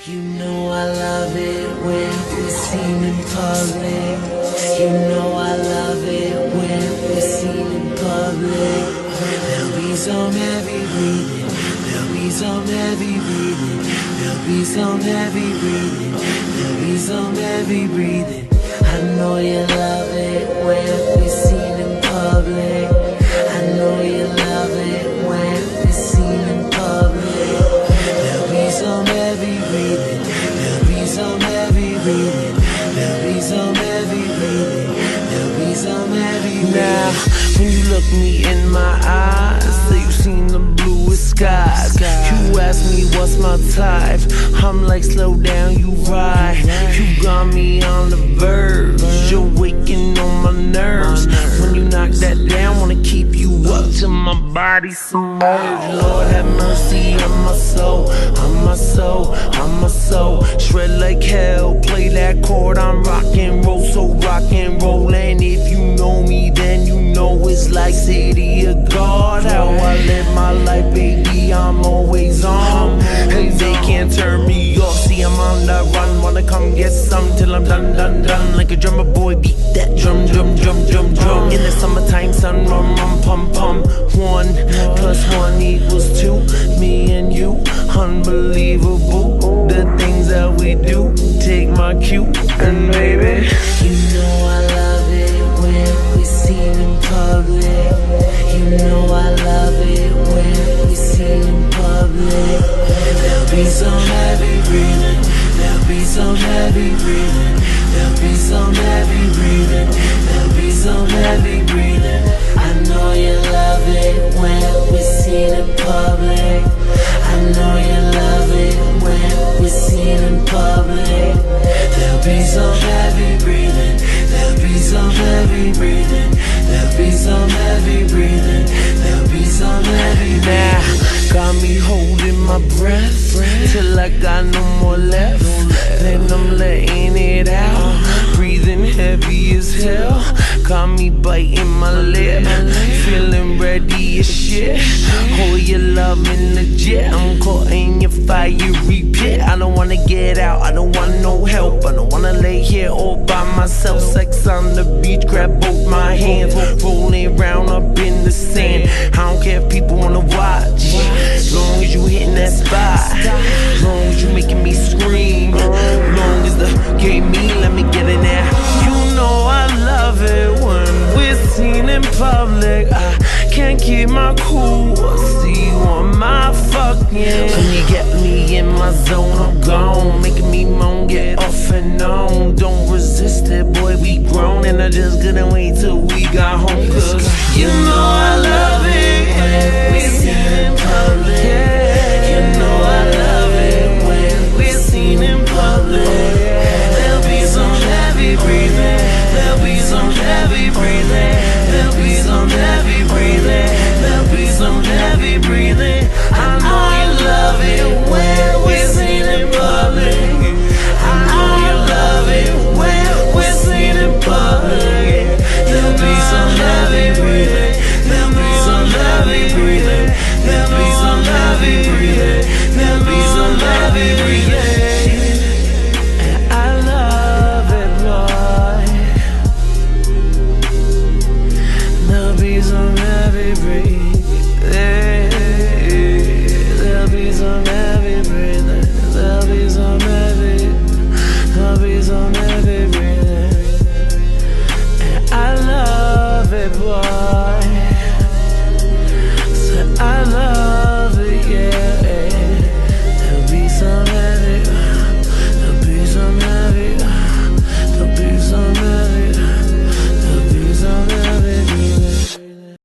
You know I love it when we seen in public. You know I love it when we seen in public. There'll be some heavy breathing. There'll be some heavy breathing. There'll be some heavy breathing. There'll be some heavy breathing. I know you love it when we seen in public. I know you love it when we seen in public. There'll be some heavy breathing. There'll be some heavy breathing. There'll be some heavy breathing. There'll be some heavy breathing. Now, when you look me in my eyes, say you seen the bluest skies. You ask me what's my type, I'm like slow down, you ride. You got me on the verge, you're waking on my nerves. When you knock that down, wanna keep you up till my body submerged. Lord have mercy on my soul, on my soul, on my soul. Shred like hell, play that chord, I'm rock and roll, so rock and roll. And if you know me, then you know it's like City of God. How I live my life, baby, I'm always on. Hey, they can't turn me off, see I'm on the run. Wanna come get some till I'm done, done, done. Like a drummer boy, beat that drum, drum, drum, drum, drum. In the summertime sun, rum, rum, pum, pum. 1 + 1 = 2, me and you, unbelievable. The things that we do, take my cue, and baby, you know I love it when we seen in public. You know I love it when we seen in public. There'll be some heavy breathing. There'll be some heavy breathing. There'll be some heavy breathing. There'll be some heavy breathing. I know you love it when we seen in public. I know you love it when we seen in public. There'll be some heavy breathing. There'll be some heavy breathing. There'll be some heavy breathing. There'll be some heavy breathing. Now, got me holding my breath till I got no more left. Then I'm letting it out, breathing heavy as hell. Got me biting my lip, feeling ready as shit. Oh, your love in the jet, I'm caught in your fiery pit. I don't wanna get out, I don't want no help. I don't wanna lay here all by myself. Sex on the beach, grab both my hands, rolling around up in the sand. I don't care if people wanna watch, as long as you hitting that spot, as long as you making me scream, as long as the game me, let me get in there. You know I love it when we're seen in public. I can't keep my cool, I see you on my fucking. When you get me in my zone, I'm